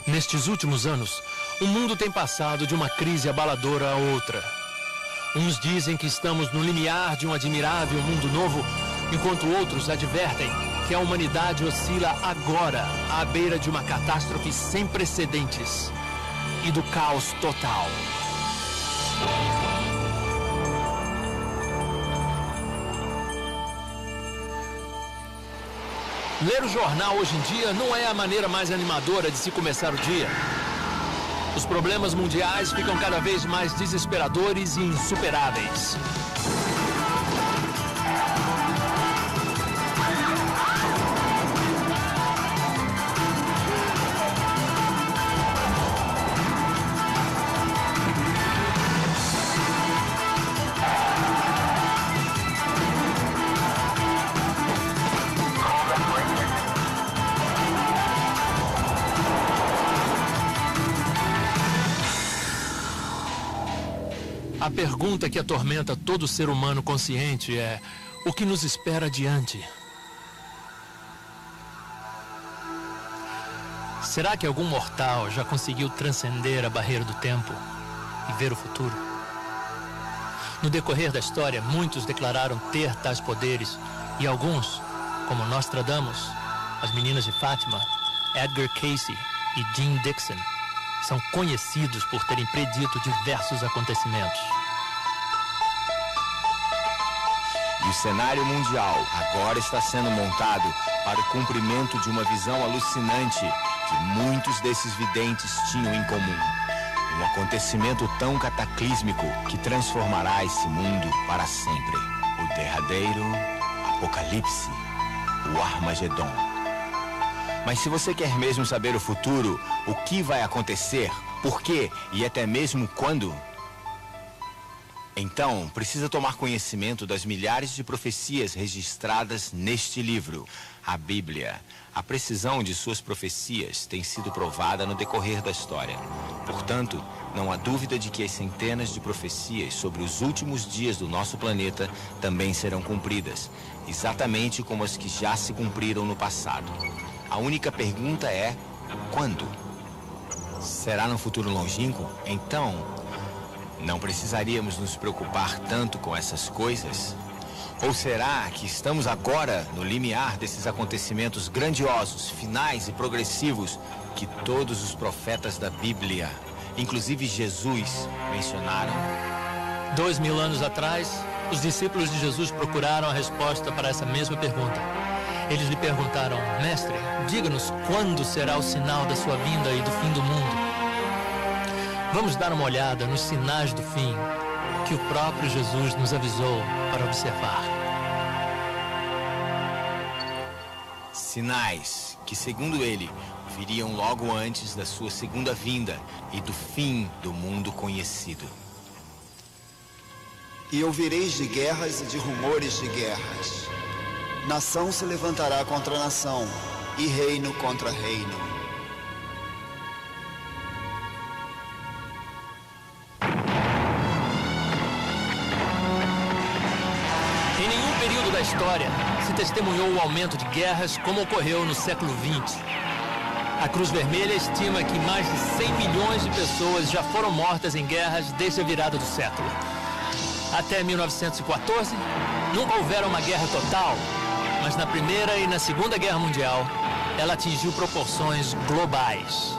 Nestes últimos anos, o mundo tem passado de uma crise abaladora a outra. Uns dizem que estamos no limiar de um admirável mundo novo, enquanto outros advertem que a humanidade oscila agora à beira de uma catástrofe sem precedentes e do caos total. Ler o jornal hoje em dia não é a maneira mais animadora de se começar o dia. Os problemas mundiais ficam cada vez mais desesperadores e insuperáveis. A pergunta que atormenta todo ser humano consciente é: o que nos espera adiante? Será que algum mortal já conseguiu transcender a barreira do tempo e ver o futuro? No decorrer da história, muitos declararam ter tais poderes e alguns, como Nostradamus, as Meninas de Fátima, Edgar Cayce e Jean Dixon, são conhecidos por terem predito diversos acontecimentos. E o cenário mundial agora está sendo montado para o cumprimento de uma visão alucinante que muitos desses videntes tinham em comum. Um acontecimento tão cataclísmico que transformará esse mundo para sempre. O derradeiro Apocalipse, o Armagedon. Mas se você quer mesmo saber o futuro, o que vai acontecer, por quê e até mesmo quando, então precisa tomar conhecimento das milhares de profecias registradas neste livro, a Bíblia. A precisão de suas profecias tem sido provada no decorrer da história. Portanto, não há dúvida de que as centenas de profecias sobre os últimos dias do nosso planeta também serão cumpridas, exatamente como as que já se cumpriram no passado. A única pergunta é: quando? Será no futuro longínquo? Então, não precisaríamos nos preocupar tanto com essas coisas? Ou será que estamos agora no limiar desses acontecimentos grandiosos, finais e progressivos que todos os profetas da Bíblia, inclusive Jesus, mencionaram? 2000 anos atrás, os discípulos de Jesus procuraram a resposta para essa mesma pergunta. Eles lhe perguntaram: Mestre, diga-nos quando será o sinal da sua vinda e do fim do mundo. Vamos dar uma olhada nos sinais do fim que o próprio Jesus nos avisou para observar. Sinais que, segundo ele, viriam logo antes da sua segunda vinda e do fim do mundo conhecido. E ouvireis de guerras e de rumores de guerras. Nação se levantará contra nação, e reino contra reino. Em nenhum período da história se testemunhou o aumento de guerras como ocorreu no século XX. A Cruz Vermelha estima que mais de 100 milhões de pessoas já foram mortas em guerras desde a virada do século. Até 1914, nunca houvera uma guerra total, mas na Primeira e na Segunda Guerra Mundial, ela atingiu proporções globais.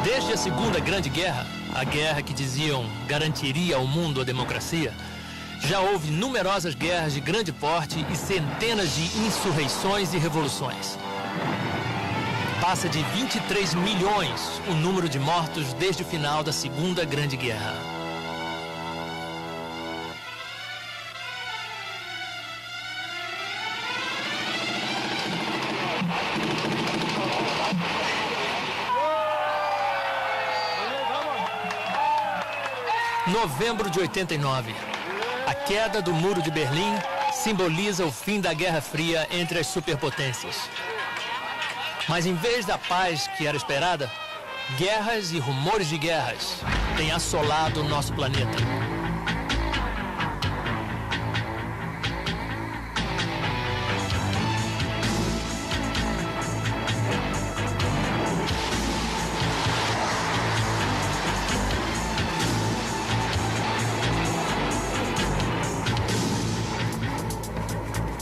Desde a Segunda Grande Guerra, a guerra que diziam garantiria ao mundo a democracia, já houve numerosas guerras de grande porte e centenas de insurreições e revoluções. Passa de 23 milhões o número de mortos desde o final da Segunda Grande Guerra. Novembro de 89. A queda do Muro de Berlim simboliza o fim da Guerra Fria entre as superpotências. Mas em vez da paz que era esperada, guerras e rumores de guerras têm assolado o nosso planeta.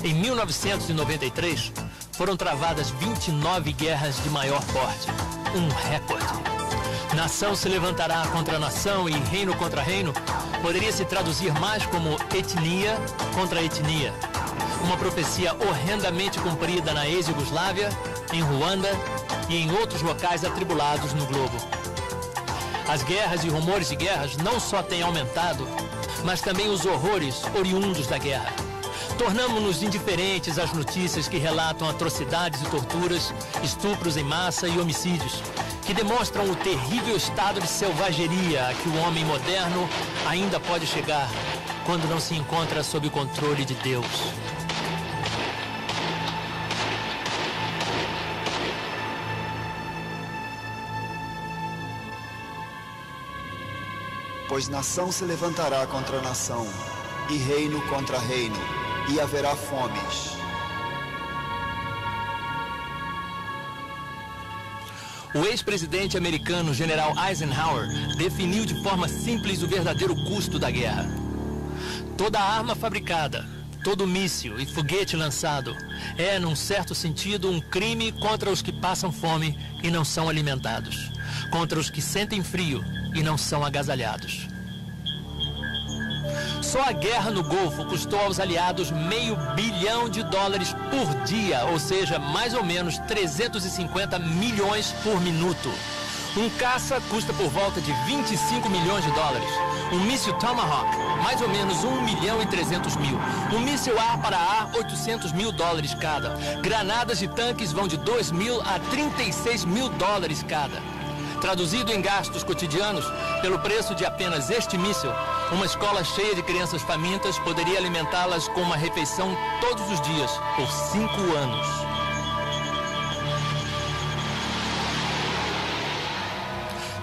Em 1993, foram travadas 29 guerras de maior porte, um recorde. Nação se levantará contra nação e reino contra reino poderia se traduzir mais como etnia contra etnia. Uma profecia horrendamente cumprida na ex-Yugoslávia, em Ruanda e em outros locais atribulados no globo. As guerras e rumores de guerras não só têm aumentado, mas também os horrores oriundos da guerra. Tornamo-nos indiferentes às notícias que relatam atrocidades e torturas, estupros em massa e homicídios, que demonstram o terrível estado de selvageria a que o homem moderno ainda pode chegar quando não se encontra sob o controle de Deus. Pois nação se levantará contra nação, e reino contra reino, e haverá fomes. O ex-presidente americano General Eisenhower definiu de forma simples o verdadeiro custo da guerra. Toda arma fabricada, todo míssil e foguete lançado é, num certo sentido, um crime contra os que passam fome e não são alimentados, contra os que sentem frio e não são agasalhados. Só a guerra no Golfo custou aos aliados $500 bilhão por dia, ou seja, mais ou menos 350 milhões por minuto. Um caça custa por volta de $25 milhões. Um míssil Tomahawk, mais ou menos $1.300.000. Um míssil ar para ar, $800 mil cada. Granadas de tanques vão de $2.000 a $36 mil cada. Traduzido em gastos cotidianos, pelo preço de apenas este míssil, uma escola cheia de crianças famintas poderia alimentá-las com uma refeição todos os dias, por 5 anos.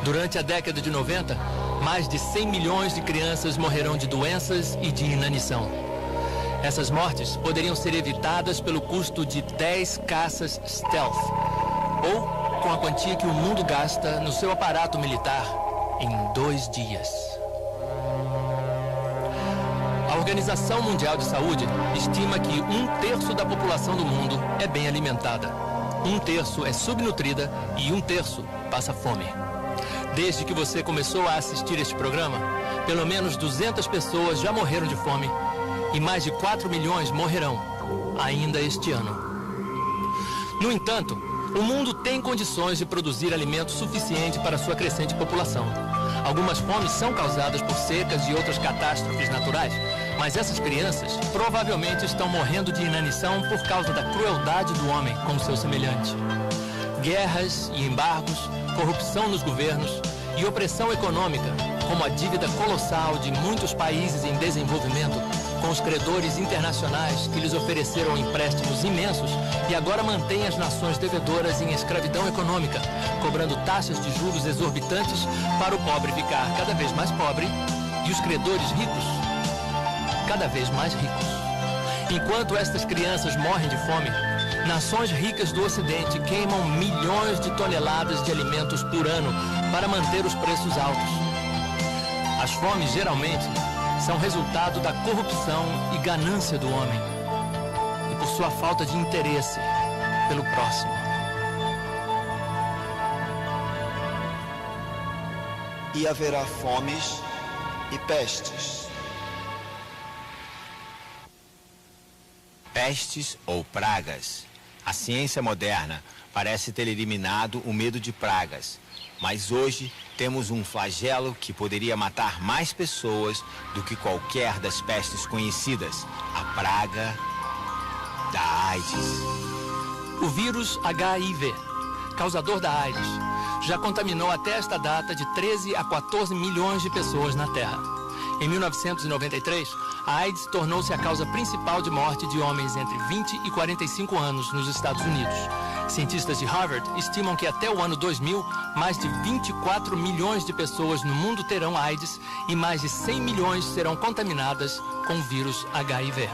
Durante a década de 90, mais de 100 milhões de crianças morrerão de doenças e de inanição. Essas mortes poderiam ser evitadas pelo custo de 10 caças stealth, ou com a quantia que o mundo gasta no seu aparato militar em 2 dias. A Organização Mundial de Saúde estima que 1/3 da população do mundo é bem alimentada. 1/3 é subnutrida e 1/3 passa fome. Desde que você começou a assistir este programa, pelo menos 200 pessoas já morreram de fome e mais de 4 milhões morrerão ainda este ano. No entanto, o mundo tem condições de produzir alimento suficiente para sua crescente população. Algumas fomes são causadas por secas e outras catástrofes naturais, mas essas crianças provavelmente estão morrendo de inanição por causa da crueldade do homem com o seu semelhante. Guerras e embargos, corrupção nos governos e opressão econômica, como a dívida colossal de muitos países em desenvolvimento, com os credores internacionais que lhes ofereceram empréstimos imensos e agora mantêm as nações devedoras em escravidão econômica, cobrando taxas de juros exorbitantes para o pobre ficar cada vez mais pobre e os credores ricos cada vez mais ricos. Enquanto estas crianças morrem de fome, nações ricas do Ocidente queimam milhões de toneladas de alimentos por ano para manter os preços altos. As fomes, geralmente, são resultado da corrupção e ganância do homem e por sua falta de interesse pelo próximo. E haverá fomes e pestes. Pestes ou pragas. A ciência moderna parece ter eliminado o medo de pragas, mas hoje temos um flagelo que poderia matar mais pessoas do que qualquer das pestes conhecidas, a praga da AIDS. O vírus HIV, causador da AIDS, já contaminou até esta data de 13 a 14 milhões de pessoas na Terra. Em 1993, a AIDS tornou-se a causa principal de morte de homens entre 20 e 45 anos nos Estados Unidos. Cientistas de Harvard estimam que até o ano 2000, mais de 24 milhões de pessoas no mundo terão AIDS e mais de 100 milhões serão contaminadas com o vírus HIV.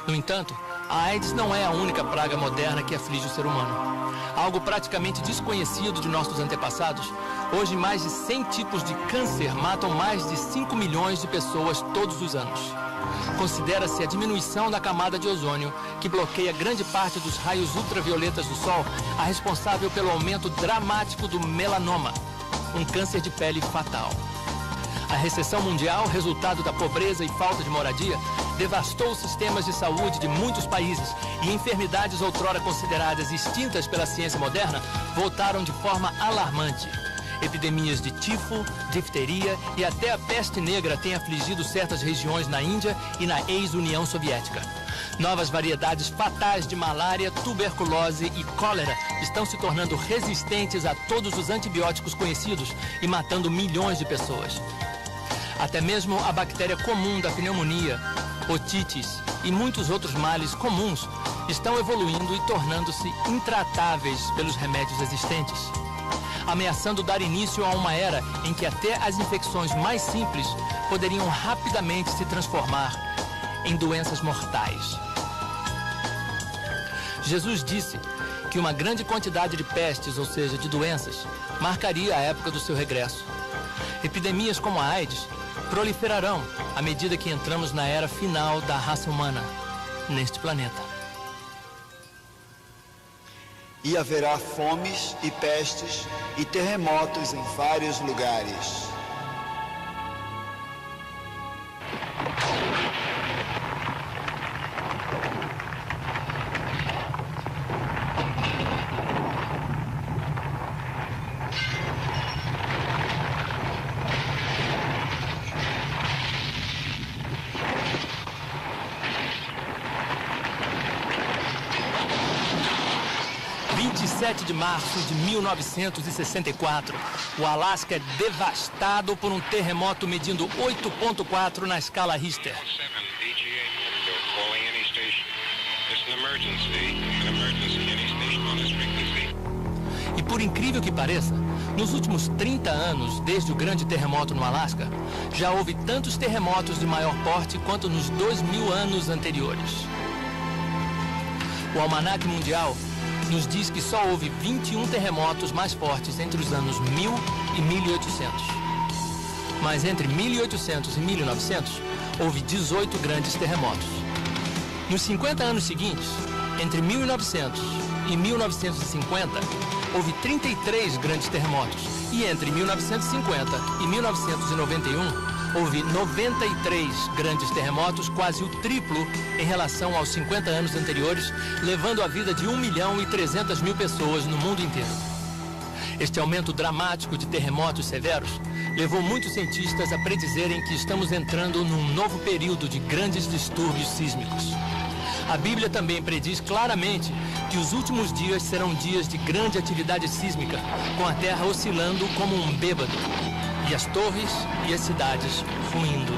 No entanto, a AIDS não é a única praga moderna que aflige o ser humano. Algo praticamente desconhecido de nossos antepassados, Hoje, mais de 100 tipos de câncer matam mais de 5 milhões de pessoas todos os anos. Considera-se a diminuição da camada de ozônio, que bloqueia grande parte dos raios ultravioletas do Sol, a responsável pelo aumento dramático do melanoma, um câncer de pele fatal. A recessão mundial, resultado da pobreza e falta de moradia, devastou os sistemas de saúde de muitos países e enfermidades outrora consideradas extintas pela ciência moderna voltaram de forma alarmante. Epidemias de tifo, difteria e até a peste negra têm afligido certas regiões na Índia e na ex-União Soviética. Novas variedades fatais de malária, tuberculose e cólera estão se tornando resistentes a todos os antibióticos conhecidos e matando milhões de pessoas. Até mesmo a bactéria comum da pneumonia, otites e muitos outros males comuns estão evoluindo e tornando-se intratáveis pelos remédios existentes, ameaçando dar início a uma era em que até as infecções mais simples poderiam rapidamente se transformar em doenças mortais. Jesus disse que uma grande quantidade de pestes, ou seja, de doenças, marcaria a época do seu regresso. Epidemias como a AIDS proliferarão à medida que entramos na era final da raça humana neste planeta. E haverá fomes e pestes e terremotos em vários lugares. De março de 1964, o Alasca é devastado por um terremoto medindo 8,4 na escala Richter. E por incrível que pareça, nos últimos 30 anos, desde o grande terremoto no Alasca, já houve tantos terremotos de maior porte quanto nos 2.000 anos anteriores. O Almanaque Mundial nos diz que só houve 21 terremotos mais fortes entre os anos 1000 e 1800. Mas entre 1800 e 1900, houve 18 grandes terremotos. Nos 50 anos seguintes, entre 1900 e 1950, houve 33 grandes terremotos. E entre 1950 e 1991, houve 93 grandes terremotos, quase o triplo em relação aos 50 anos anteriores, levando a vida de 1.300.000 pessoas no mundo inteiro. Este aumento dramático de terremotos severos levou muitos cientistas a predizerem que estamos entrando num novo período de grandes distúrbios sísmicos. A Bíblia também prediz claramente que os últimos dias serão dias de grande atividade sísmica, com a Terra oscilando como um bêbado, e as torres e as cidades ruindo.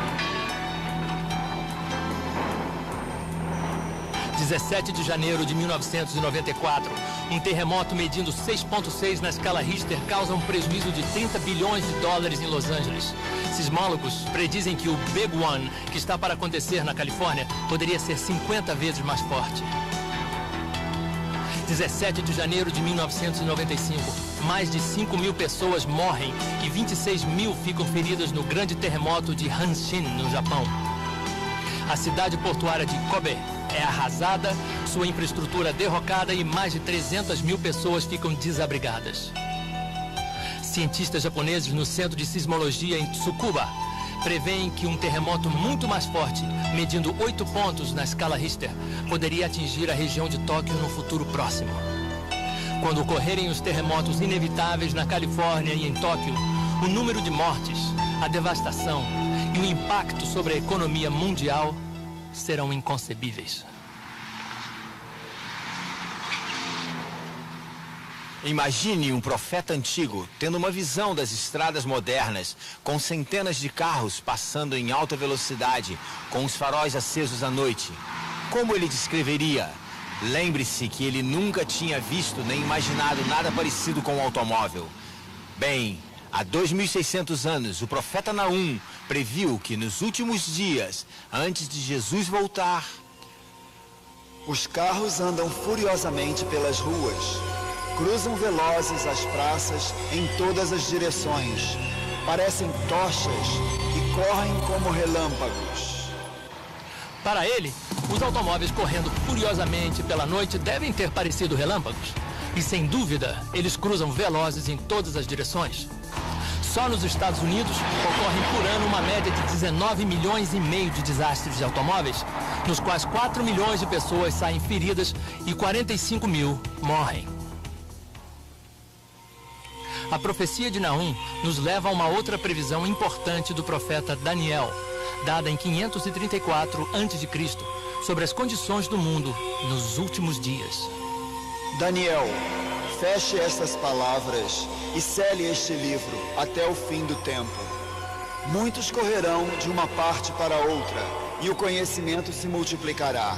17 de janeiro de 1994, um terremoto medindo 6,6 na escala Richter causa um prejuízo de 30 bilhões de dólares em Los Angeles. Sismólogos predizem que o Big One, que está para acontecer na Califórnia, poderia ser 50 vezes mais forte. 17 de janeiro de 1995, mais de 5.000 pessoas morrem e 26.000 ficam feridas no grande terremoto de Hanshin, no Japão. A cidade portuária de Kobe é arrasada, sua infraestrutura derrocada e mais de 300.000 pessoas ficam desabrigadas. Cientistas japoneses no Centro de Sismologia em Tsukuba preveem que um terremoto muito mais forte, medindo 8 pontos na escala Richter, poderia atingir a região de Tóquio no futuro próximo. Quando ocorrerem os terremotos inevitáveis na Califórnia e em Tóquio, o número de mortes, a devastação e o impacto sobre a economia mundial serão inconcebíveis. Imagine um profeta antigo tendo uma visão das estradas modernas, com centenas de carros passando em alta velocidade, com os faróis acesos à noite. Como ele descreveria? Lembre-se que ele nunca tinha visto nem imaginado nada parecido com um automóvel. Bem, há 2.600 anos, o profeta Naum previu que nos últimos dias, antes de Jesus voltar, os carros andam furiosamente pelas ruas. Cruzam velozes as praças em todas as direções. Parecem tochas e correm como relâmpagos. Para ele, os automóveis correndo furiosamente pela noite devem ter parecido relâmpagos. E sem dúvida, eles cruzam velozes em todas as direções. Só nos Estados Unidos ocorrem por ano uma média de 19 milhões e meio de desastres de automóveis, nos quais 4 milhões de pessoas saem feridas e 45 mil morrem. A profecia de Naum nos leva a uma outra previsão importante do profeta Daniel, dada em 534 a.C., sobre as condições do mundo nos últimos dias. Daniel, feche estas palavras e cele este livro até o fim do tempo. Muitos correrão de uma parte para outra, e o conhecimento se multiplicará.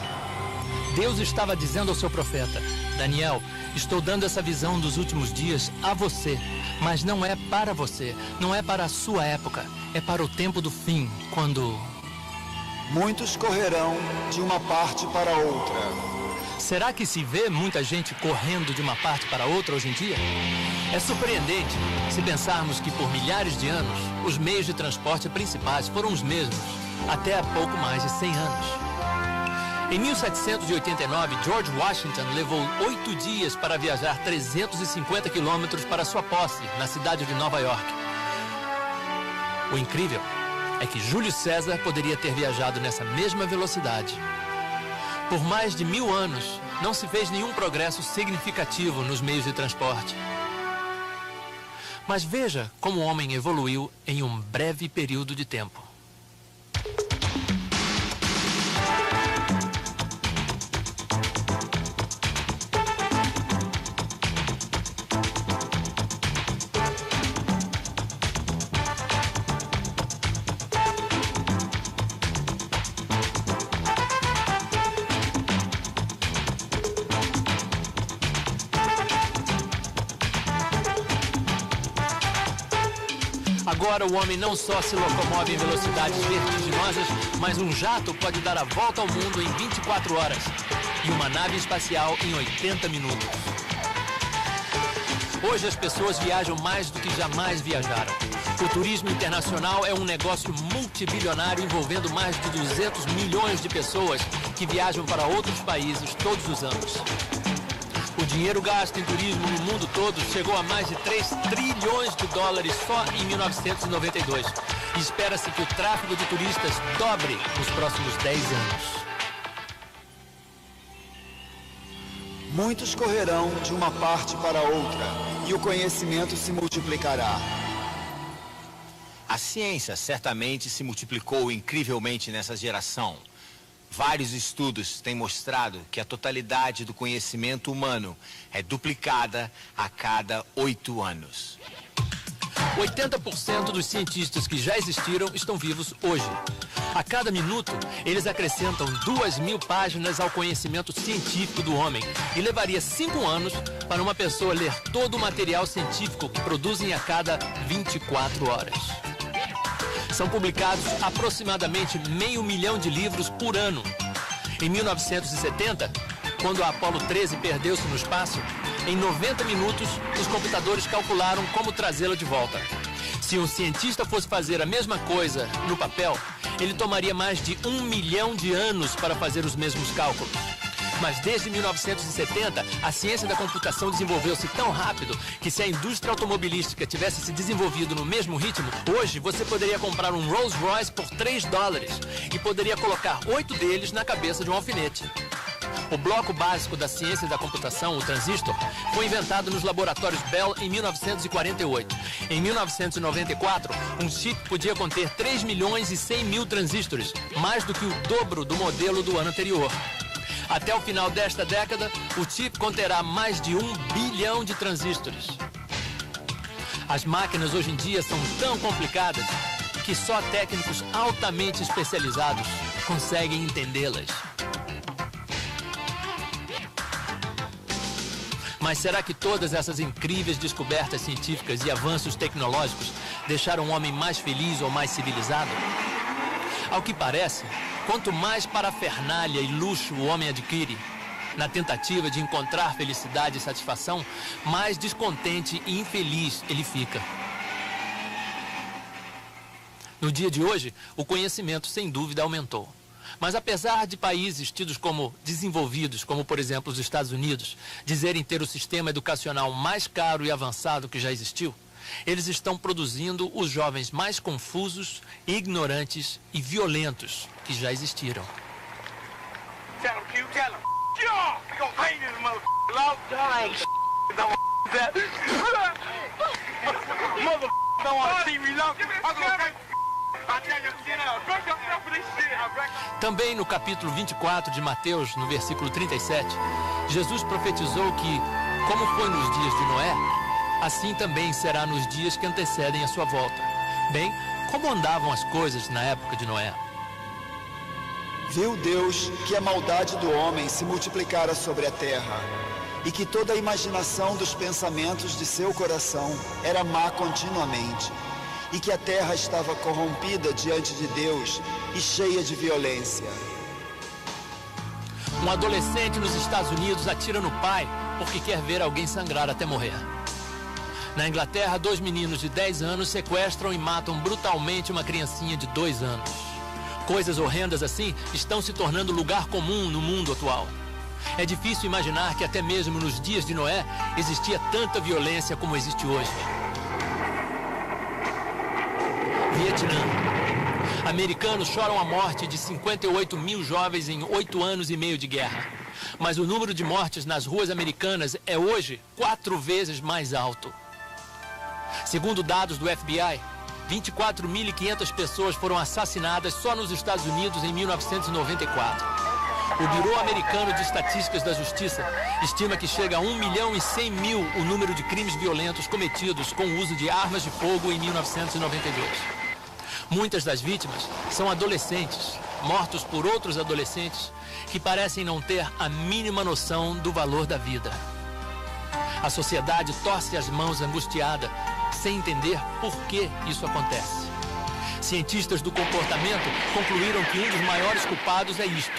Deus estava dizendo ao seu profeta: Daniel, estou dando essa visão dos últimos dias a você, mas não é para você, não é para a sua época, é para o tempo do fim, quando... Muitos correrão de uma parte para outra. Será que se vê muita gente correndo de uma parte para outra hoje em dia? É surpreendente se pensarmos que por milhares de anos, os meios de transporte principais foram os mesmos, até há pouco mais de 100 anos. Em 1789, George Washington levou 8 dias para viajar 350 quilômetros para sua posse, na cidade de Nova York. O incrível é que Júlio César poderia ter viajado nessa mesma velocidade. Por mais de 1000 anos, não se fez nenhum progresso significativo nos meios de transporte. Mas veja como o homem evoluiu em um breve período de tempo. Agora o homem não só se locomove em velocidades vertiginosas, mas um jato pode dar a volta ao mundo em 24 horas e uma nave espacial em 80 minutos. Hoje as pessoas viajam mais do que jamais viajaram. O turismo internacional é um negócio multibilionário envolvendo mais de 200 milhões de pessoas que viajam para outros países todos os anos. O dinheiro gasto em turismo no mundo todo chegou a mais de 3 trilhões de dólares só em 1992. E espera-se que o tráfego de turistas dobre nos próximos 10 anos. Muitos correrão de uma parte para outra, e o conhecimento se multiplicará. A ciência certamente se multiplicou incrivelmente nessa geração. Vários estudos têm mostrado que a totalidade do conhecimento humano é duplicada a cada 8 anos. 80% dos cientistas que já existiram estão vivos hoje. A cada minuto, eles acrescentam 2.000 páginas ao conhecimento científico do homem e levaria 5 anos para uma pessoa ler todo o material científico que produzem a cada 24 horas. São publicados aproximadamente 500 mil de livros por ano. Em 1970, quando a Apollo 13 perdeu-se no espaço, em 90 minutos, os computadores calcularam como trazê-la de volta. Se um cientista fosse fazer a mesma coisa no papel, ele tomaria mais de 1 milhão de anos para fazer os mesmos cálculos. Mas desde 1970, a ciência da computação desenvolveu-se tão rápido que se a indústria automobilística tivesse se desenvolvido no mesmo ritmo, hoje você poderia comprar um Rolls Royce por $3 e poderia colocar 8 deles na cabeça de um alfinete. O bloco básico da ciência da computação, o transistor, foi inventado nos laboratórios Bell em 1948. Em 1994, um chip podia conter 3 milhões e 100 mil transistores, mais do que o dobro do modelo do ano anterior. Até o final desta década, o chip conterá mais de 1 bilhão de transistores. As máquinas hoje em dia são tão complicadas que só técnicos altamente especializados conseguem entendê-las. Mas será que todas essas incríveis descobertas científicas e avanços tecnológicos deixaram o homem mais feliz ou mais civilizado? Ao que parece, quanto mais parafernália e luxo o homem adquire, Na tentativa de encontrar felicidade e satisfação, mais descontente e infeliz ele fica. No dia de hoje, o conhecimento sem dúvida aumentou. Mas apesar de países tidos como desenvolvidos, como por exemplo os Estados Unidos, dizerem ter o sistema educacional mais caro e avançado que já existiu, eles estão produzindo os jovens mais confusos, ignorantes e violentos que já existiram. Também no capítulo 24 de Mateus, no versículo 37, Jesus profetizou que, como foi nos dias de Noé, assim também será nos dias que antecedem a sua volta. Bem, como andavam as coisas na época de Noé? Viu Deus que a maldade do homem se multiplicara sobre a terra, e que toda a imaginação dos pensamentos de seu coração era má continuamente, e que a terra estava corrompida diante de Deus e cheia de violência. Um adolescente nos Estados Unidos atira no pai porque quer ver alguém sangrar até morrer. Na Inglaterra, 2 meninos de 10 anos sequestram e matam brutalmente uma criancinha de 2 anos. Coisas horrendas assim estão se tornando lugar comum no mundo atual. É difícil imaginar que até mesmo nos dias de Noé existia tanta violência como existe hoje. Vietnã. Americanos choram a morte de 58 mil jovens em 8 anos e meio de guerra. Mas o número de mortes nas ruas americanas é hoje 4 vezes mais alto. Segundo dados do FBI, 24.500 pessoas foram assassinadas só nos Estados Unidos em 1994. O Bureau Americano de Estatísticas da Justiça estima que chega a 1.100.000 o número de crimes violentos cometidos com o uso de armas de fogo em 1992. Muitas das vítimas são adolescentes, mortos por outros adolescentes que parecem não ter a mínima noção do valor da vida. A sociedade torce as mãos angustiada, sem entender por que isso acontece. Cientistas do comportamento concluíram que um dos maiores culpados é isto: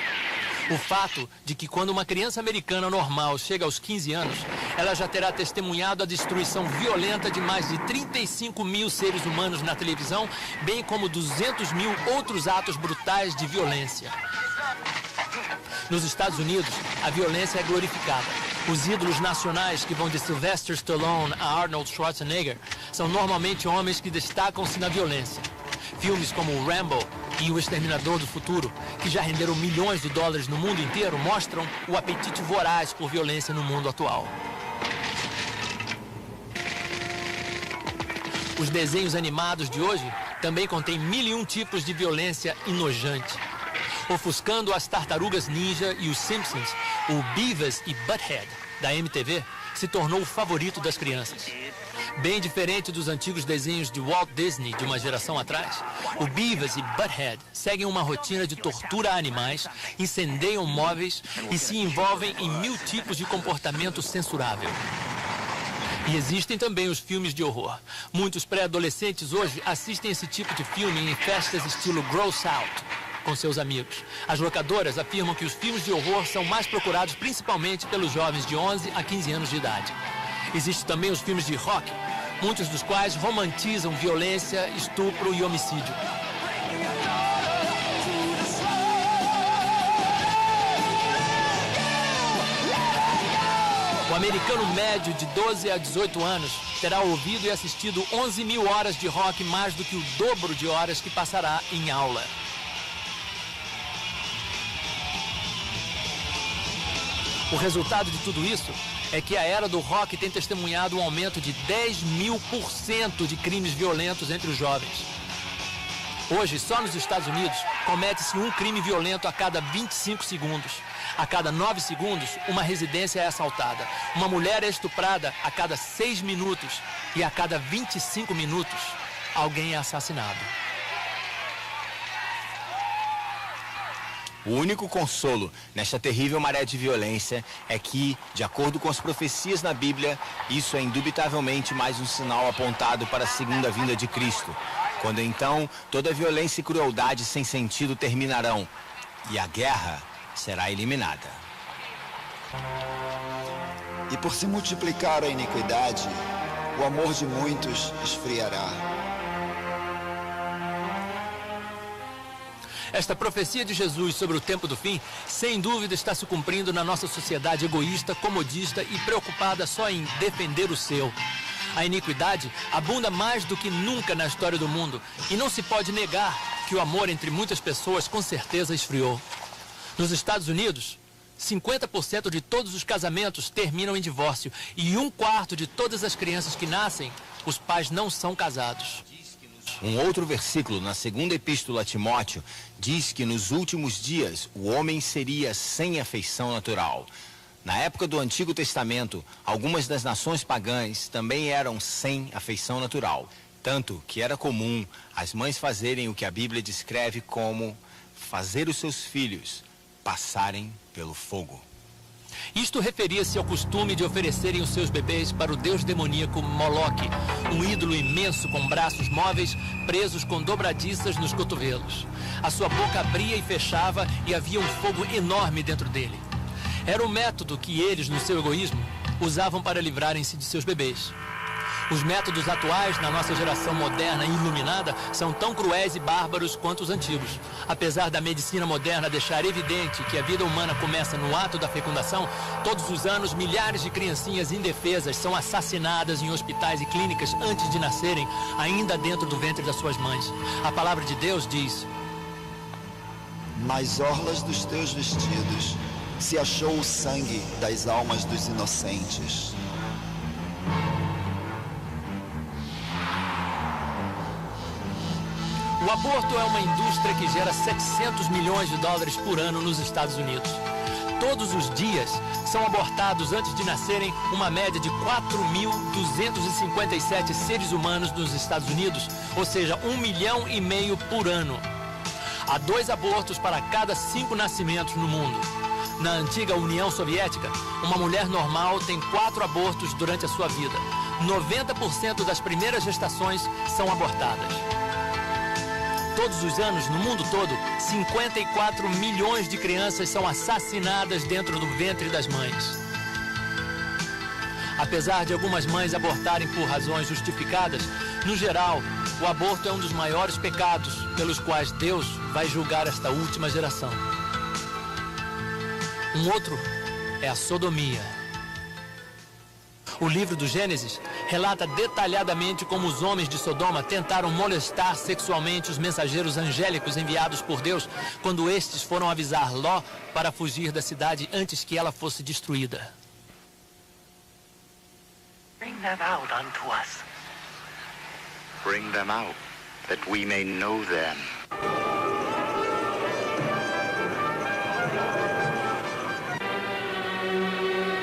o fato de que quando uma criança americana normal chega aos 15 anos, ela já terá testemunhado a destruição violenta de mais de 35 mil seres humanos na televisão, bem como 200 mil outros atos brutais de violência. Nos Estados Unidos, a violência é glorificada. Os ídolos nacionais, que vão de Sylvester Stallone a Arnold Schwarzenegger, são normalmente homens que destacam-se na violência. Filmes como o Rambo e O Exterminador do Futuro, que já renderam milhões de dólares no mundo inteiro, mostram o apetite voraz por violência no mundo atual. Os desenhos animados de hoje também contêm 1001 tipos de violência enojante. Ofuscando as Tartarugas Ninja e os Simpsons, o Beavis e Butthead, da MTV, se tornou o favorito das crianças. Bem diferente dos antigos desenhos de Walt Disney de uma geração atrás, o Beavis e Butthead seguem uma rotina de tortura a animais, incendeiam móveis e se envolvem em 1000 tipos de comportamento censurável. E existem também os filmes de horror. Muitos pré-adolescentes hoje assistem esse tipo de filme em festas estilo Gross Out com seus amigos. As locadoras afirmam que os filmes de horror são mais procurados principalmente pelos jovens de 11 a 15 anos de idade. Existem também os filmes de rock, muitos dos quais romantizam violência, estupro e homicídio. O americano médio de 12 a 18 anos terá ouvido e assistido 11.000 horas de rock, mais do que o dobro de horas que passará em aula. O resultado de tudo isso é que a era do rock tem testemunhado um aumento de 10.000% de crimes violentos entre os jovens. Hoje, só nos Estados Unidos, comete-se um crime violento a cada 25 segundos. A cada 9 segundos, uma residência é assaltada. Uma mulher é estuprada a cada 6 minutos. E a cada 25 minutos, alguém é assassinado. O único consolo nesta terrível maré de violência é que, de acordo com as profecias na Bíblia, isso é indubitavelmente mais um sinal apontado para a segunda vinda de Cristo, quando então toda violência e crueldade sem sentido terminarão e a guerra será eliminada. E por se multiplicar a iniquidade, o amor de muitos esfriará. Esta profecia de Jesus sobre o tempo do fim, sem dúvida está se cumprindo na nossa sociedade egoísta, comodista e preocupada só em defender o seu. A iniquidade abunda mais do que nunca na história do mundo e não se pode negar que o amor entre muitas pessoas com certeza esfriou. Nos Estados Unidos, 50% de todos os casamentos terminam em divórcio e 1/4 de todas as crianças que nascem, os pais não são casados. Um outro versículo na segunda epístola a Timóteo diz que nos últimos dias o homem seria sem afeição natural. Na época do Antigo Testamento, algumas das nações pagãs também eram sem afeição natural. Tanto que era comum as mães fazerem o que a Bíblia descreve como fazer os seus filhos passarem pelo fogo. Isto referia-se ao costume de oferecerem os seus bebês para o deus demoníaco Moloque, um ídolo imenso com braços móveis presos com dobradiças nos cotovelos. A sua boca abria e fechava e havia um fogo enorme dentro dele. Era o método que eles, no seu egoísmo, usavam para livrarem-se de seus bebês. Os métodos atuais, na nossa geração moderna e iluminada, são tão cruéis e bárbaros quanto os antigos. Apesar da medicina moderna deixar evidente que a vida humana começa no ato da fecundação, todos os anos milhares de criancinhas indefesas são assassinadas em hospitais e clínicas antes de nascerem, ainda dentro do ventre das suas mães. A palavra de Deus diz: nas orlas dos teus vestidos se achou o sangue das almas dos inocentes. O aborto é uma indústria que gera 700 milhões de dólares por ano nos Estados Unidos. Todos os dias são abortados antes de nascerem uma média de 4.257 seres humanos nos Estados Unidos, ou seja, 1,5 milhão por ano. Há 2 abortos para cada 5 nascimentos no mundo. Na antiga União Soviética, uma mulher normal tem 4 abortos durante a sua vida. 90% das primeiras gestações são abortadas. Todos os anos, no mundo todo, 54 milhões de crianças são assassinadas dentro do ventre das mães. Apesar de algumas mães abortarem por razões justificadas, no geral, o aborto é um dos maiores pecados pelos quais Deus vai julgar esta última geração. Um outro é a sodomia. O livro do Gênesis relata detalhadamente como os homens de Sodoma tentaram molestar sexualmente os mensageiros angélicos enviados por Deus quando estes foram avisar Ló para fugir da cidade antes que ela fosse destruída. Bring them out unto us. Bring them out, that we may know them.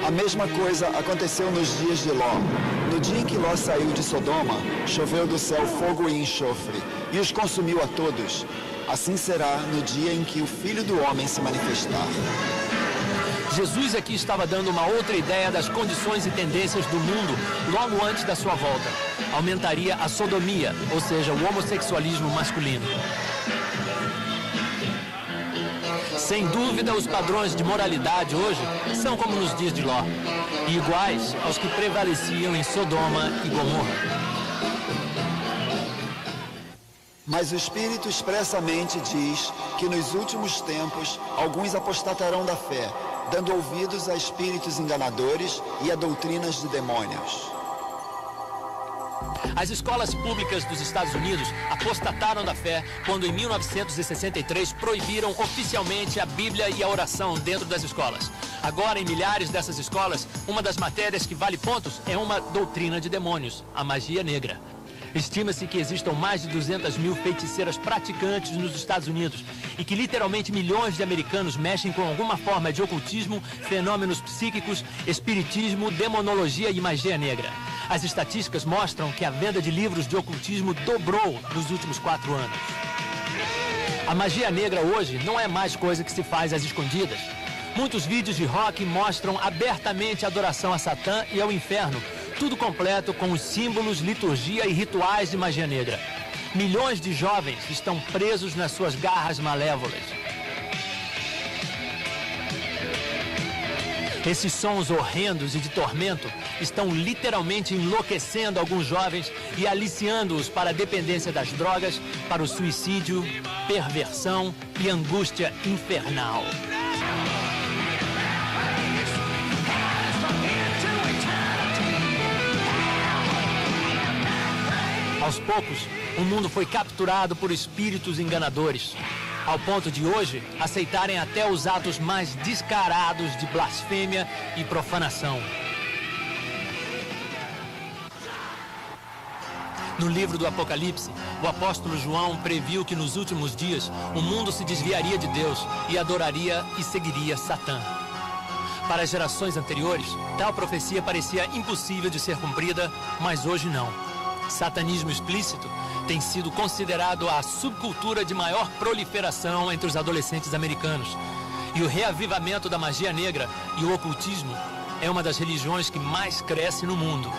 A mesma coisa aconteceu nos dias de Ló. No dia em que Ló saiu de Sodoma, choveu do céu fogo e enxofre, e os consumiu a todos. Assim será no dia em que o Filho do Homem se manifestar. Jesus aqui estava dando uma outra ideia das condições e tendências do mundo logo antes da sua volta. Aumentaria a sodomia, ou seja, o homossexualismo masculino. Sem dúvida, os padrões de moralidade hoje são como nos dias de Ló, e iguais aos que prevaleciam em Sodoma e Gomorra. Mas o Espírito expressamente diz que nos últimos tempos alguns apostatarão da fé, dando ouvidos a espíritos enganadores e a doutrinas de demônios. As escolas públicas dos Estados Unidos apostataram da fé quando, em 1963, proibiram oficialmente a Bíblia e a oração dentro das escolas. Agora, em milhares dessas escolas, uma das matérias que vale pontos é uma doutrina de demônios, a magia negra. Estima-se que existam mais de 200 mil feiticeiras praticantes nos Estados Unidos e que literalmente milhões de americanos mexem com alguma forma de ocultismo, fenômenos psíquicos, espiritismo, demonologia e magia negra. As estatísticas mostram que a venda de livros de ocultismo dobrou nos últimos 4 anos. A magia negra hoje não é mais coisa que se faz às escondidas. Muitos vídeos de rock mostram abertamente a adoração a Satã e ao inferno, tudo completo com os símbolos, liturgia e rituais de magia negra. Milhões de jovens estão presos nas suas garras malévolas. Esses sons horrendos e de tormento estão literalmente enlouquecendo alguns jovens e aliciando-os para a dependência das drogas, para o suicídio, perversão e angústia infernal. Aos poucos, o mundo foi capturado por espíritos enganadores, ao ponto de hoje aceitarem até os atos mais descarados de blasfêmia e profanação. No livro do Apocalipse, o apóstolo João previu que nos últimos dias o mundo se desviaria de Deus e adoraria e seguiria Satã. Para as gerações anteriores, tal profecia parecia impossível de ser cumprida, mas hoje não. Satanismo explícito tem sido considerado a subcultura de maior proliferação entre os adolescentes americanos. E o reavivamento da magia negra e o ocultismo é uma das religiões que mais cresce no mundo.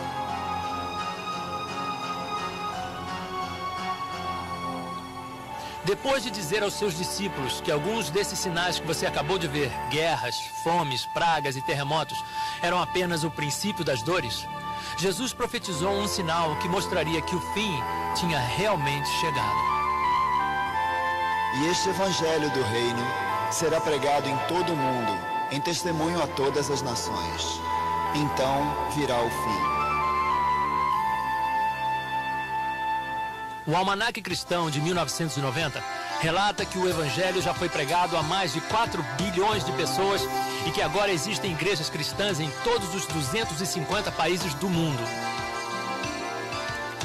Depois de dizer aos seus discípulos que alguns desses sinais que você acabou de ver, guerras, fomes, pragas e terremotos, eram apenas o princípio das dores, Jesus profetizou um sinal que mostraria que o fim tinha realmente chegado. E este evangelho do reino será pregado em todo o mundo, em testemunho a todas as nações. Então virá o fim. O Almanaque Cristão de 1990 relata que o Evangelho já foi pregado a mais de 4 bilhões de pessoas e que agora existem igrejas cristãs em todos os 250 países do mundo.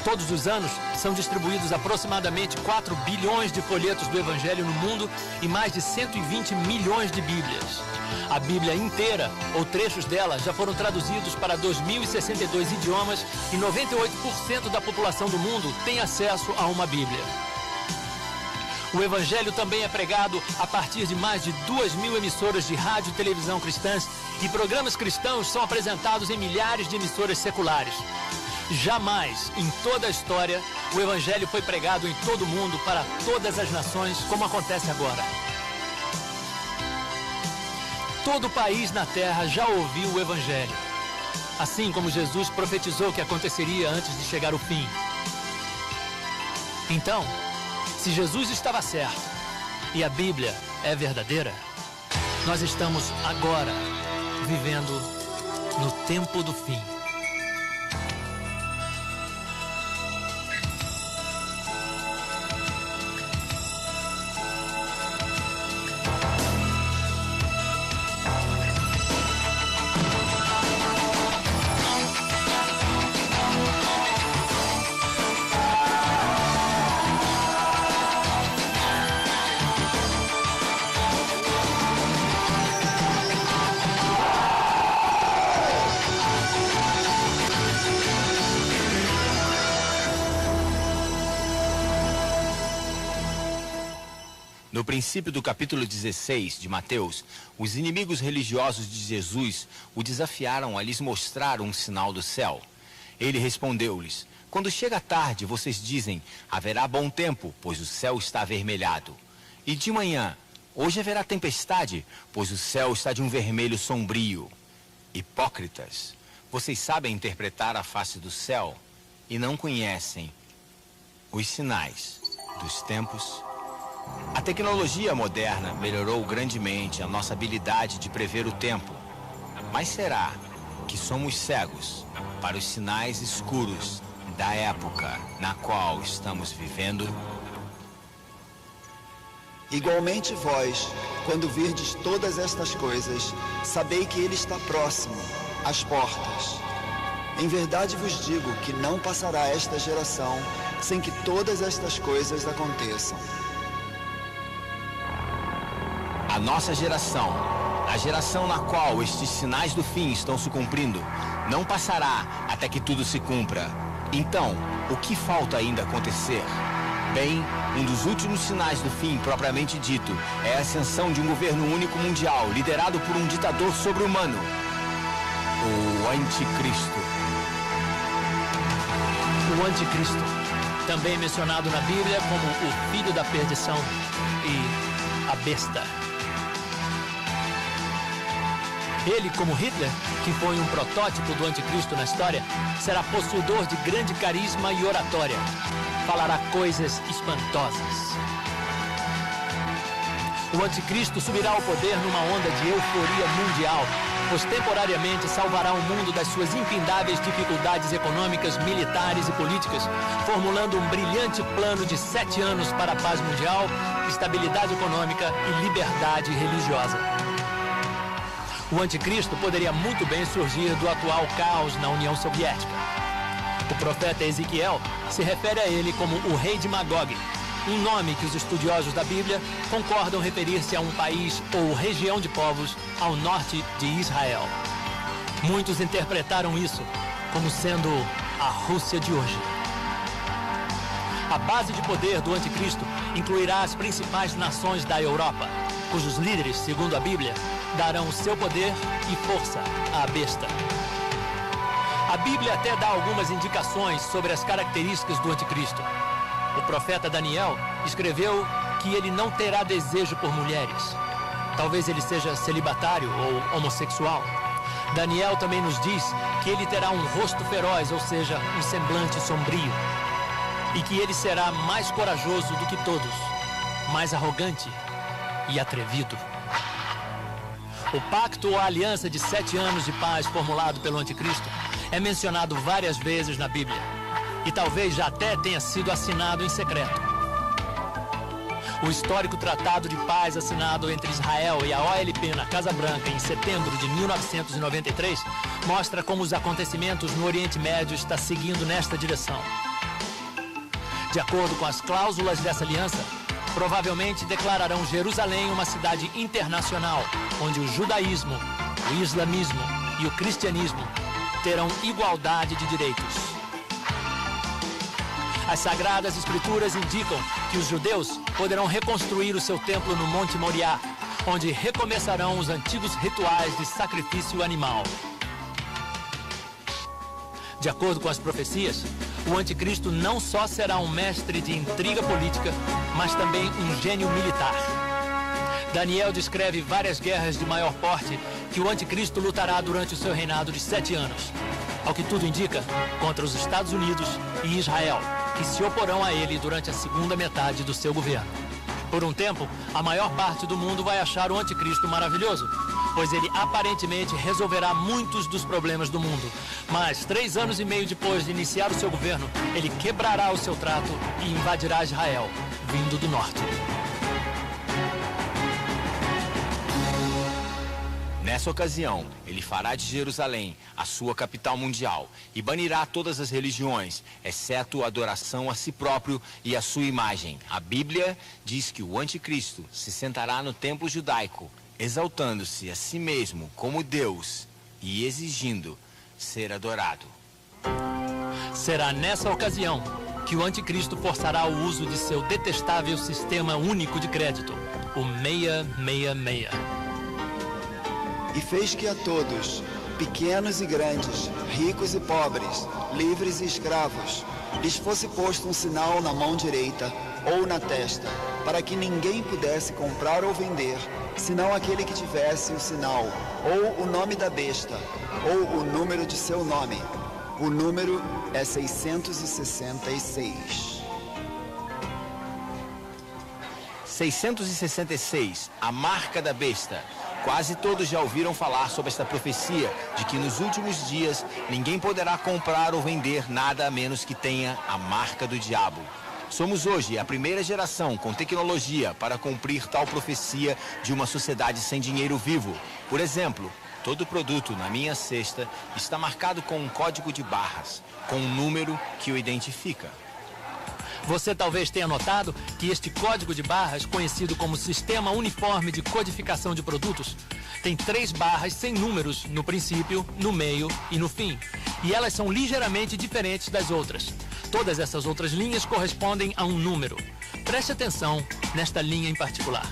Todos os anos são distribuídos aproximadamente 4 bilhões de folhetos do Evangelho no mundo e mais de 120 milhões de Bíblias. A Bíblia inteira, ou trechos dela, já foram traduzidos para 2.062 idiomas e 98% da população do mundo tem acesso a uma Bíblia. O Evangelho também é pregado a partir de mais de 2.000 emissoras de rádio e televisão cristãs e programas cristãos são apresentados em milhares de emissoras seculares. Jamais, em toda a história, o Evangelho foi pregado em todo o mundo para todas as nações, como acontece agora. Todo país na Terra já ouviu o Evangelho, assim como Jesus profetizou que aconteceria antes de chegar o fim. Então, se Jesus estava certo e a Bíblia é verdadeira, nós estamos agora vivendo no tempo do fim. No princípio do capítulo 16 de Mateus, os inimigos religiosos de Jesus o desafiaram a lhes mostrar um sinal do céu. Ele respondeu-lhes: quando chega a tarde, vocês dizem, haverá bom tempo, pois o céu está avermelhado. E de manhã, hoje haverá tempestade, pois o céu está de um vermelho sombrio. Hipócritas, vocês sabem interpretar a face do céu e não conhecem os sinais dos tempos. A tecnologia moderna melhorou grandemente a nossa habilidade de prever o tempo. Mas será que somos cegos para os sinais escuros da época na qual estamos vivendo? Igualmente vós, quando virdes todas estas coisas, sabei que ele está próximo, às portas. Em verdade vos digo que não passará esta geração sem que todas estas coisas aconteçam. A nossa geração, a geração na qual estes sinais do fim estão se cumprindo, não passará até que tudo se cumpra. Então, o que falta ainda acontecer? Bem, um dos últimos sinais do fim propriamente dito é a ascensão de um governo único mundial, liderado por um ditador sobre-humano, o Anticristo. O Anticristo, também mencionado na Bíblia como o filho da perdição e a besta. Ele, como Hitler, que foi um protótipo do anticristo na história, será possuidor de grande carisma e oratória. Falará coisas espantosas. O anticristo subirá ao poder numa onda de euforia mundial, pois temporariamente salvará o mundo das suas infindáveis dificuldades econômicas, militares e políticas, formulando um brilhante plano de 7 anos para a paz mundial, estabilidade econômica e liberdade religiosa. O anticristo poderia muito bem surgir do atual caos na União Soviética. O profeta Ezequiel se refere a ele como o rei de Magog, um nome que os estudiosos da Bíblia concordam referir-se a um país ou região de povos ao norte de Israel. Muitos interpretaram isso como sendo a Rússia de hoje. A base de poder do anticristo incluirá as principais nações da Europa, cujos líderes, segundo a Bíblia, darão o seu poder e força à besta. A Bíblia até dá algumas indicações sobre as características do anticristo. O profeta Daniel escreveu que ele não terá desejo por mulheres. Talvez ele seja celibatário ou homossexual. Daniel também nos diz que ele terá um rosto feroz, ou seja, um semblante sombrio. E que ele será mais corajoso do que todos, mais arrogante e atrevido. O pacto ou a aliança de 7 anos de paz formulado pelo anticristo é mencionado várias vezes na Bíblia. E talvez já até tenha sido assinado em secreto. O histórico tratado de paz assinado entre Israel e a OLP na Casa Branca em setembro de 1993 mostra como os acontecimentos no Oriente Médio estão seguindo nesta direção. De acordo com as cláusulas dessa aliança, provavelmente declararão Jerusalém uma cidade internacional, onde o judaísmo, o islamismo e o cristianismo terão igualdade de direitos. As Sagradas Escrituras indicam que os judeus poderão reconstruir o seu templo no Monte Moriá, onde recomeçarão os antigos rituais de sacrifício animal. De acordo com as profecias, o anticristo não só será um mestre de intriga política, mas também um gênio militar. Daniel descreve várias guerras de maior porte que o anticristo lutará durante o seu reinado de 7 anos. Ao que tudo indica, contra os Estados Unidos e Israel, que se oporão a ele durante a segunda metade do seu governo. Por um tempo, a maior parte do mundo vai achar o anticristo maravilhoso, pois ele aparentemente resolverá muitos dos problemas do mundo. Mas 3 anos e meio depois de iniciar o seu governo, ele quebrará o seu trato e invadirá Israel, vindo do norte. Nessa ocasião, ele fará de Jerusalém a sua capital mundial e banirá todas as religiões, exceto a adoração a si próprio e a sua imagem. A Bíblia diz que o anticristo se sentará no templo judaico, exaltando-se a si mesmo como Deus e exigindo ser adorado. Será nessa ocasião que o anticristo forçará o uso de seu detestável sistema único de crédito, o 666. E fez que a todos, pequenos e grandes, ricos e pobres, livres e escravos, lhes fosse posto um sinal na mão direita ou na testa, para que ninguém pudesse comprar ou vender, senão aquele que tivesse o sinal, ou o nome da besta, ou o número de seu nome. O número é 666. 666, a marca da besta. Quase todos já ouviram falar sobre esta profecia de que nos últimos dias ninguém poderá comprar ou vender nada a menos que tenha a marca do diabo. Somos hoje a primeira geração com tecnologia para cumprir tal profecia de uma sociedade sem dinheiro vivo. Por exemplo, todo produto na minha cesta está marcado com um código de barras, com um número que o identifica. Você talvez tenha notado que este código de barras, conhecido como Sistema Uniforme de Codificação de Produtos, tem 3 barras sem números no princípio, no meio e no fim. E elas são ligeiramente diferentes das outras. Todas essas outras linhas correspondem a um número. Preste atenção nesta linha em particular.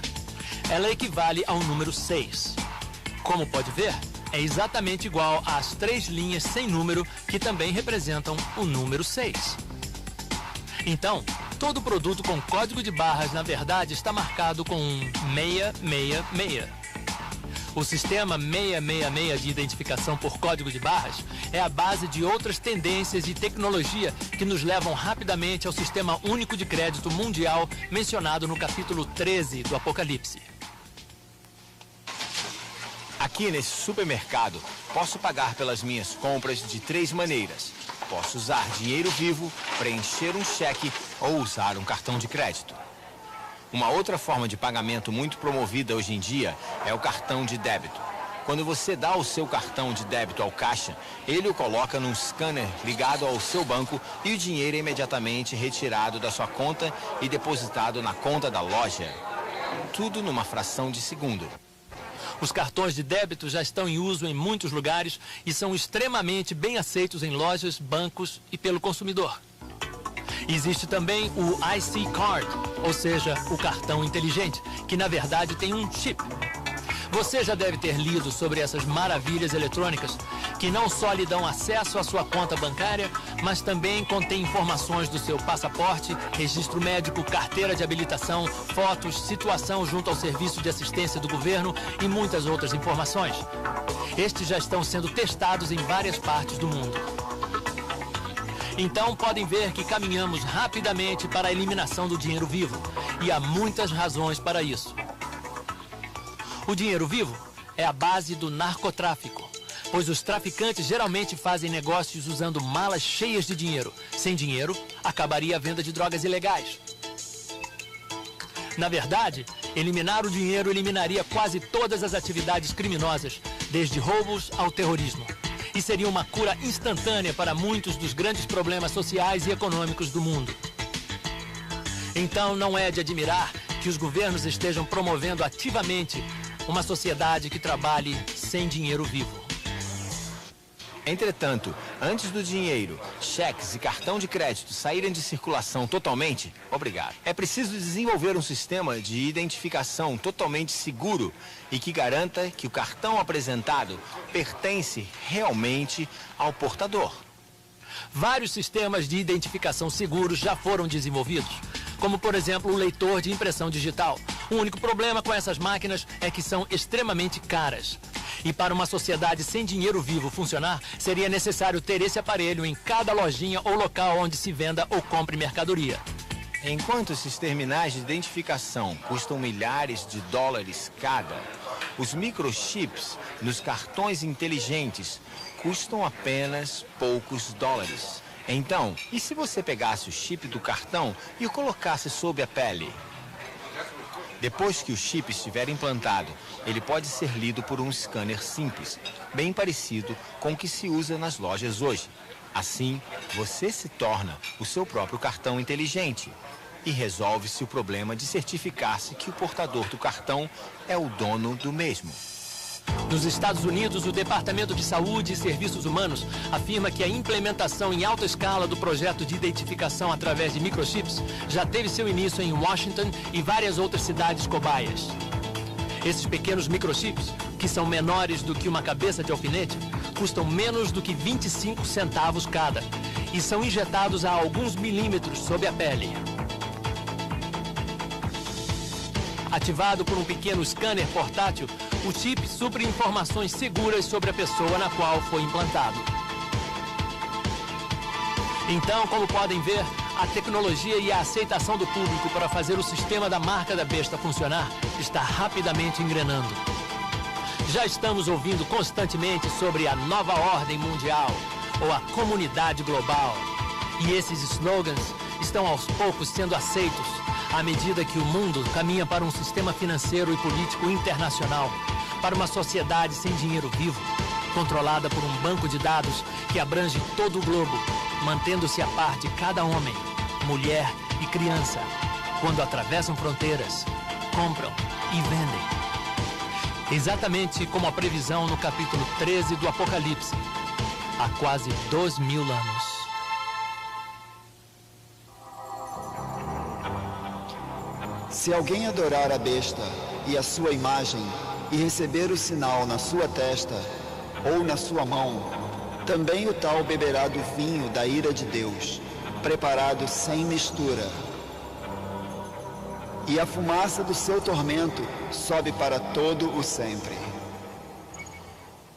Ela equivale ao número 6. Como pode ver, é exatamente igual às 3 linhas sem número que também representam o número 6. Então, todo produto com código de barras, na verdade, está marcado com um 666. O sistema 666 de identificação por código de barras é a base de outras tendências e tecnologia que nos levam rapidamente ao Sistema Único de Crédito Mundial mencionado no capítulo 13 do Apocalipse. Aqui nesse supermercado, posso pagar pelas minhas compras de 3 maneiras. Posso usar dinheiro vivo, preencher um cheque ou usar um cartão de crédito. Uma outra forma de pagamento muito promovida hoje em dia é o cartão de débito. Quando você dá o seu cartão de débito ao caixa, ele o coloca num scanner ligado ao seu banco e o dinheiro é imediatamente retirado da sua conta e depositado na conta da loja. Tudo numa fração de segundo. Os cartões de débito já estão em uso em muitos lugares e são extremamente bem aceitos em lojas, bancos e pelo consumidor. Existe também o IC Card, ou seja, o cartão inteligente, que na verdade tem um chip. Você já deve ter lido sobre essas maravilhas eletrônicas que não só lhe dão acesso à sua conta bancária, mas também contém informações do seu passaporte, registro médico, carteira de habilitação, fotos, situação junto ao serviço de assistência do governo e muitas outras informações. Estes já estão sendo testados em várias partes do mundo. Então podem ver que caminhamos rapidamente para a eliminação do dinheiro vivo, e há muitas razões para isso. O dinheiro vivo é a base do narcotráfico, pois os traficantes geralmente fazem negócios usando malas cheias de dinheiro. Sem dinheiro, acabaria a venda de drogas ilegais. Na verdade, eliminar o dinheiro eliminaria quase todas as atividades criminosas, desde roubos ao terrorismo. E seria uma cura instantânea para muitos dos grandes problemas sociais e econômicos do mundo. Então, não é de admirar que os governos estejam promovendo ativamente uma sociedade que trabalhe sem dinheiro vivo. Entretanto, antes do dinheiro, cheques e cartão de crédito saírem de circulação totalmente, é preciso desenvolver um sistema de identificação totalmente seguro e que garanta que o cartão apresentado pertence realmente ao portador. Vários sistemas de identificação seguros já foram desenvolvidos, como por exemplo o leitor de impressão digital. O único problema com essas máquinas é que são extremamente caras. E para uma sociedade sem dinheiro vivo funcionar, seria necessário ter esse aparelho em cada lojinha ou local onde se venda ou compre mercadoria. Enquanto esses terminais de identificação custam milhares de dólares cada, os microchips nos cartões inteligentes custam apenas poucos dólares. Então, e se você pegasse o chip do cartão e o colocasse sob a pele? Depois que o chip estiver implantado, ele pode ser lido por um scanner simples, bem parecido com o que se usa nas lojas hoje. Assim, você se torna o seu próprio cartão inteligente e resolve-se o problema de certificar-se que o portador do cartão é o dono do mesmo. Nos Estados Unidos, o Departamento de Saúde e Serviços Humanos afirma que a implementação em alta escala do projeto de identificação através de microchips já teve seu início em Washington e várias outras cidades cobaias. Esses pequenos microchips, que são menores do que uma cabeça de alfinete, custam menos do que 25 centavos cada e são injetados a alguns milímetros sob a pele. Ativado por um pequeno scanner portátil, o chip supre informações seguras sobre a pessoa na qual foi implantado. Então, como podem ver, a tecnologia e a aceitação do público para fazer o sistema da marca da besta funcionar está rapidamente engrenando. Já estamos ouvindo constantemente sobre a nova ordem mundial ou a comunidade global. E esses slogans estão aos poucos sendo aceitos à medida que o mundo caminha para um sistema financeiro e político internacional, para uma sociedade sem dinheiro vivo, controlada por um banco de dados que abrange todo o globo, mantendo-se a par de cada homem, mulher e criança, quando atravessam fronteiras, compram e vendem. Exatamente como a previsão no capítulo 13 do Apocalipse, há quase 2000 anos. Se alguém adorar a besta e a sua imagem e receber o sinal na sua testa ou na sua mão, também o tal beberá do vinho da ira de Deus, preparado sem mistura. E a fumaça do seu tormento sobe para todo o sempre.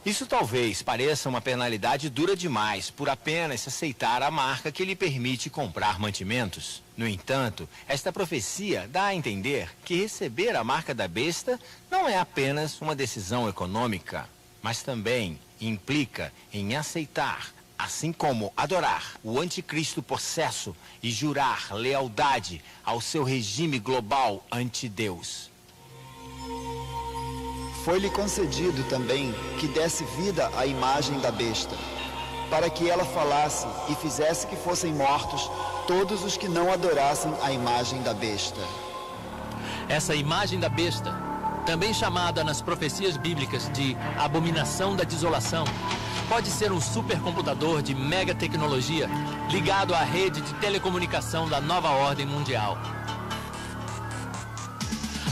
Isso talvez pareça uma penalidade dura demais por apenas aceitar a marca que lhe permite comprar mantimentos. No entanto, esta profecia dá a entender que receber a marca da besta não é apenas uma decisão econômica, mas também implica em aceitar, assim como adorar o anticristo possesso e jurar lealdade ao seu regime global anti-Deus. Foi-lhe concedido também que desse vida à imagem da besta, para que ela falasse e fizesse que fossem mortos todos os que não adorassem a imagem da besta. Essa imagem da besta, também chamada nas profecias bíblicas de abominação da desolação, pode ser um supercomputador de mega tecnologia ligado à rede de telecomunicação da nova ordem mundial.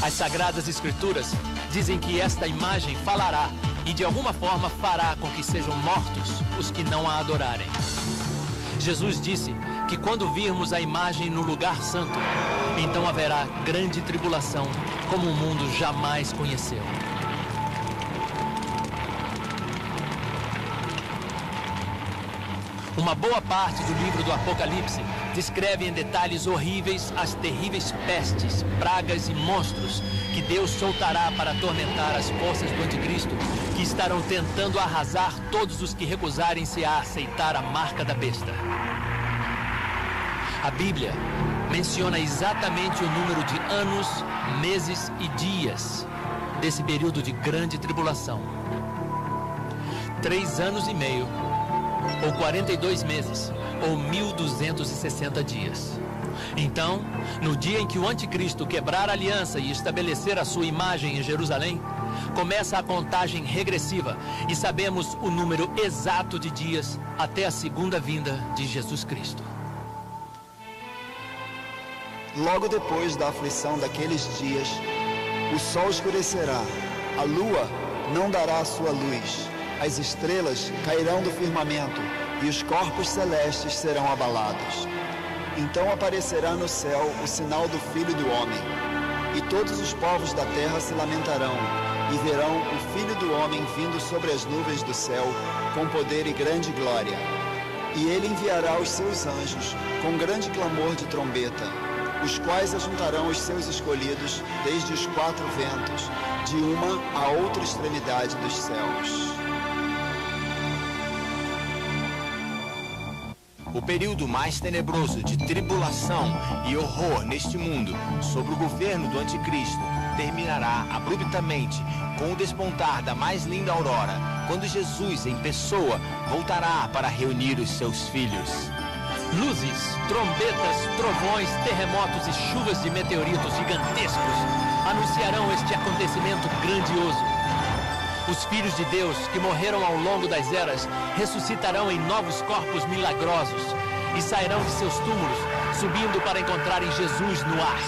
As Sagradas Escrituras dizem que esta imagem falará e de alguma forma fará com que sejam mortos os que não a adorarem. Jesus disse que quando virmos a imagem no lugar santo, então haverá grande tribulação, como o mundo jamais conheceu. Uma boa parte do livro do Apocalipse descreve em detalhes horríveis as terríveis pestes, pragas e monstros que Deus soltará para atormentar as forças do anticristo, que estarão tentando arrasar todos os que recusarem-se a aceitar a marca da besta. A Bíblia menciona exatamente o número de anos, meses e dias desse período de grande tribulação. 3 anos e meio, ou 42 meses, ou 1260 dias. Então, no dia em que o anticristo quebrar a aliança e estabelecer a sua imagem em Jerusalém, começa a contagem regressiva e sabemos o número exato de dias até a segunda vinda de Jesus Cristo. Logo depois da aflição daqueles dias, o sol escurecerá, a lua não dará a sua luz, as estrelas cairão do firmamento e os corpos celestes serão abalados. Então aparecerá no céu o sinal do Filho do Homem, e todos os povos da terra se lamentarão, e verão o Filho do Homem vindo sobre as nuvens do céu, com poder e grande glória. E ele enviará os seus anjos, com grande clamor de trombeta, os quais ajuntarão os seus escolhidos desde os 4 ventos, de uma a outra extremidade dos céus. O período mais tenebroso de tribulação e horror neste mundo sobre o governo do anticristo terminará abruptamente com o despontar da mais linda aurora, quando Jesus em pessoa voltará para reunir os seus filhos. Luzes, trombetas, trovões, terremotos e chuvas de meteoritos gigantescos anunciarão este acontecimento grandioso. Os filhos de Deus que morreram ao longo das eras ressuscitarão em novos corpos milagrosos e sairão de seus túmulos, subindo para encontrarem Jesus no ar.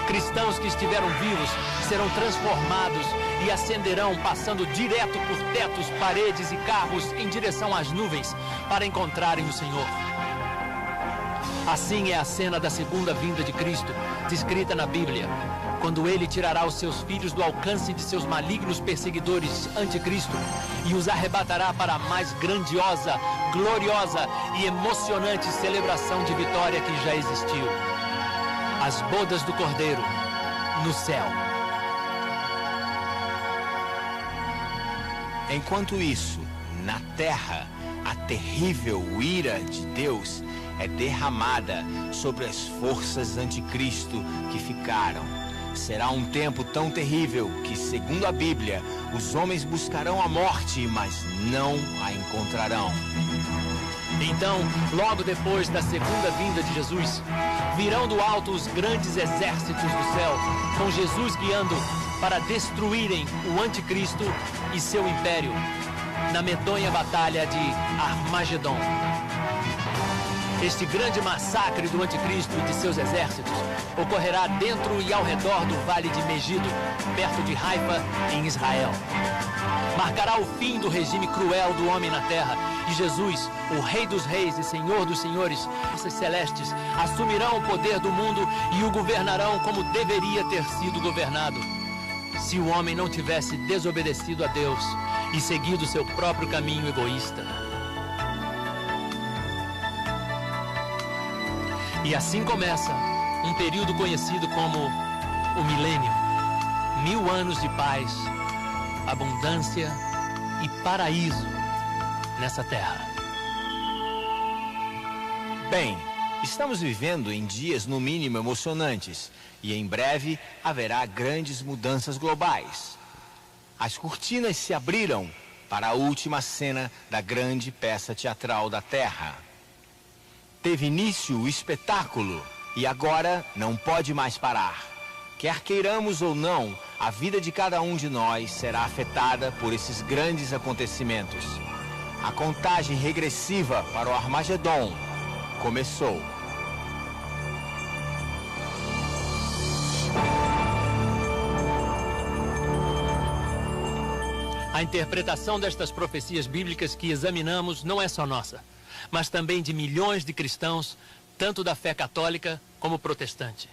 Cristãos que estiveram vivos serão transformados e ascenderão, passando direto por tetos, paredes e carros em direção às nuvens para encontrarem o Senhor. Assim é a cena da segunda vinda de Cristo, descrita na Bíblia, quando ele tirará os seus filhos do alcance de seus malignos perseguidores anticristo e os arrebatará para a mais grandiosa, gloriosa e emocionante celebração de vitória que já existiu. As bodas do Cordeiro no céu. Enquanto isso, na terra, a terrível ira de Deus é derramada sobre as forças anticristo que ficaram. Será um tempo tão terrível que, segundo a Bíblia, os homens buscarão a morte, mas não a encontrarão. Então, logo depois da segunda vinda de Jesus, virão do alto os grandes exércitos do céu, com Jesus guiando para destruírem o anticristo e seu império, na medonha batalha de Armagedon. Este grande massacre do anticristo e de seus exércitos ocorrerá dentro e ao redor do vale de Megido, perto de Haifa, em Israel. Marcará o fim do regime cruel do homem na terra, e Jesus, o Rei dos Reis e Senhor dos Senhores, esses celestes, assumirão o poder do mundo e o governarão como deveria ter sido governado, se o homem não tivesse desobedecido a Deus e seguido seu próprio caminho egoísta. E assim começa um período conhecido como o milênio. 1000 anos de paz, abundância e paraíso nessa terra. Bem, estamos vivendo em dias no mínimo emocionantes e em breve haverá grandes mudanças globais. As cortinas se abriram para a última cena da grande peça teatral da Terra. Teve início o espetáculo e agora não pode mais parar. Quer queiramos ou não, a vida de cada um de nós será afetada por esses grandes acontecimentos. A contagem regressiva para o Armagedon começou. A interpretação destas profecias bíblicas que examinamos não é só nossa, mas também de milhões de cristãos, tanto da fé católica como protestante.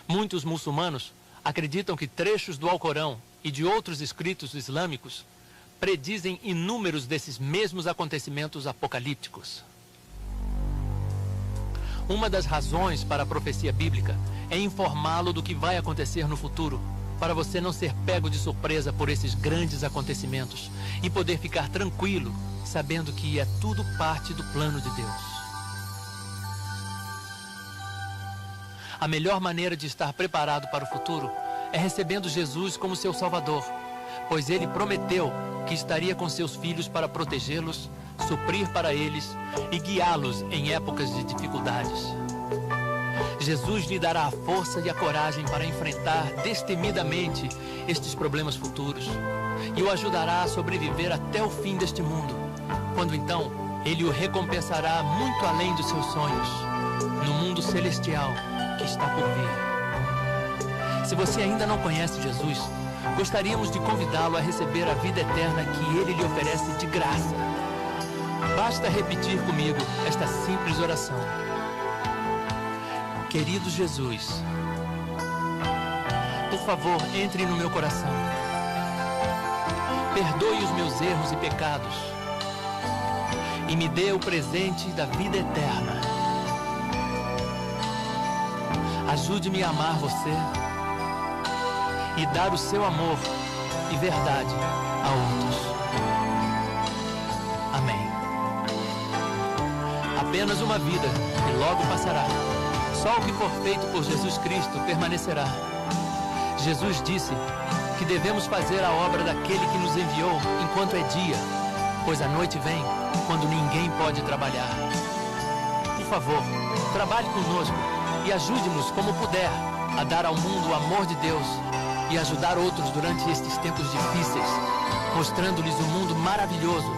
Muitos muçulmanos acreditam que trechos do Alcorão e de outros escritos islâmicos predizem inúmeros desses mesmos acontecimentos apocalípticos. Uma das razões para a profecia bíblica é informá-lo do que vai acontecer no futuro, para você não ser pego de surpresa por esses grandes acontecimentos e poder ficar tranquilo, sabendo que é tudo parte do plano de Deus. A melhor maneira de estar preparado para o futuro é recebendo Jesus como seu Salvador, pois Ele prometeu que estaria com seus filhos para protegê-los, suprir para eles e guiá-los em épocas de dificuldades. Jesus lhe dará a força e a coragem para enfrentar destemidamente estes problemas futuros e o ajudará a sobreviver até o fim deste mundo, quando então Ele o recompensará muito além dos seus sonhos, no mundo celestial que está por vir. Se você ainda não conhece Jesus, gostaríamos de convidá-lo a receber a vida eterna que Ele lhe oferece de graça. Basta repetir comigo esta simples oração. Querido Jesus, por favor, entre no meu coração. Perdoe os meus erros e pecados e me dê o presente da vida eterna. Ajude-me a amar você e dar o seu amor e verdade a outros. Amém. Apenas uma vida e logo passará. Só o que for feito por Jesus Cristo permanecerá. Jesus disse que devemos fazer a obra daquele que nos enviou enquanto é dia, pois a noite vem quando ninguém pode trabalhar. Por favor, trabalhe conosco e ajude-nos como puder a dar ao mundo o amor de Deus e ajudar outros durante estes tempos difíceis, mostrando-lhes o mundo maravilhoso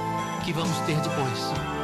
que vamos ter depois.